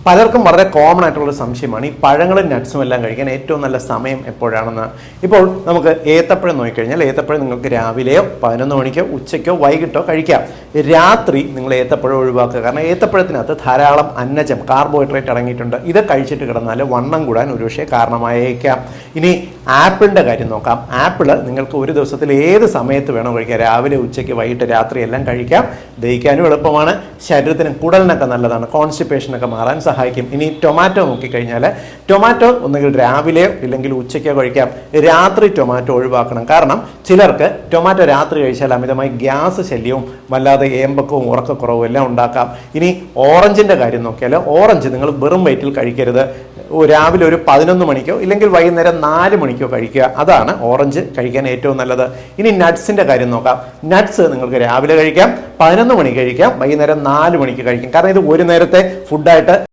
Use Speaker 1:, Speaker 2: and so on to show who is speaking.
Speaker 1: പലർക്കും വളരെ കോമൺ ആയിട്ടുള്ളൊരു സംശയമാണ് ഈ പഴങ്ങളും നട്ട്സും എല്ലാം കഴിക്കാൻ ഏറ്റവും നല്ല സമയം എപ്പോഴാണെന്ന്. ഇപ്പോൾ നമുക്ക് ഏത്തപ്പഴം നോക്കിക്കഴിഞ്ഞാൽ ഏത്തപ്പഴം നിങ്ങൾക്ക് രാവിലെയോ 11 മണിക്കോ ഉച്ചയ്ക്കോ വൈകിട്ടോ കഴിക്കാം. രാത്രി നിങ്ങൾ ഏത്തപ്പഴം ഒഴിവാക്കുക. കാരണം ഏത്തപ്പഴത്തിനകത്ത് ധാരാളം അന്നജം കാർബോഹൈഡ്രേറ്റ് അടങ്ങിയിട്ടുണ്ട്. ഇത് കഴിച്ചിട്ട് കിടന്നാൽ വണ്ണം കൂടാൻ ഒരുപക്ഷെ കാരണമായേക്കാം. ഇനി ആപ്പിളിൻ്റെ കാര്യം നോക്കാം. ആപ്പിള് നിങ്ങൾക്ക് ഒരു ദിവസത്തിൽ ഏത് സമയത്ത് വേണോ കഴിക്കാം. രാവിലെ ഉച്ചയ്ക്ക് വൈകിട്ട് രാത്രി എല്ലാം കഴിക്കാം. ദഹിക്കാനും എളുപ്പമാണ്. ശരീരത്തിന് കുടലിനൊക്കെ നല്ലതാണ്. കോൺസ്റ്റിപ്പേഷനൊക്കെ മാറാൻ സഹായിക്കും. ഇനി ടൊമാറ്റോ നോക്കിക്കഴിഞ്ഞാൽ ടൊമാറ്റോ ഒന്നുകിൽ രാവിലെയോ ഇല്ലെങ്കിൽ ഉച്ചയ്ക്കോ കഴിക്കാം. രാത്രി ടൊമാറ്റോ ഒഴിവാക്കണം. കാരണം ചിലർക്ക് ടൊമാറ്റോ രാത്രി കഴിച്ചാൽ അമിതമായി ഗ്യാസ് ശല്യവും വല്ലാതെ ഏമ്പക്കവും ഉറക്കക്കുറവും എല്ലാം ഉണ്ടാക്കാം. ഇനി ഓറഞ്ചിൻ്റെ കാര്യം നോക്കിയാൽ ഓറഞ്ച് നിങ്ങൾ വെറും വയറ്റിൽ കഴിക്കരുത്. രാവിലെ ഒരു 11 മണിക്കോ ഇല്ലെങ്കിൽ വൈകുന്നേരം 4 മണിക്കോ കഴിക്കുക. അതാണ് ഓറഞ്ച് കഴിക്കാൻ ഏറ്റവും നല്ലത്. ഇനി നട്ട്സിൻ്റെ കാര്യം നോക്കാം. നട്ട്സ് നിങ്ങൾക്ക് രാവിലെ കഴിക്കാം, 11 മണി കഴിക്കാം, വൈകുന്നേരം 4 മണിക്ക് കഴിക്കാം. കാരണം ഇത് ഒരു നേരത്തെ ഫുഡായിട്ട്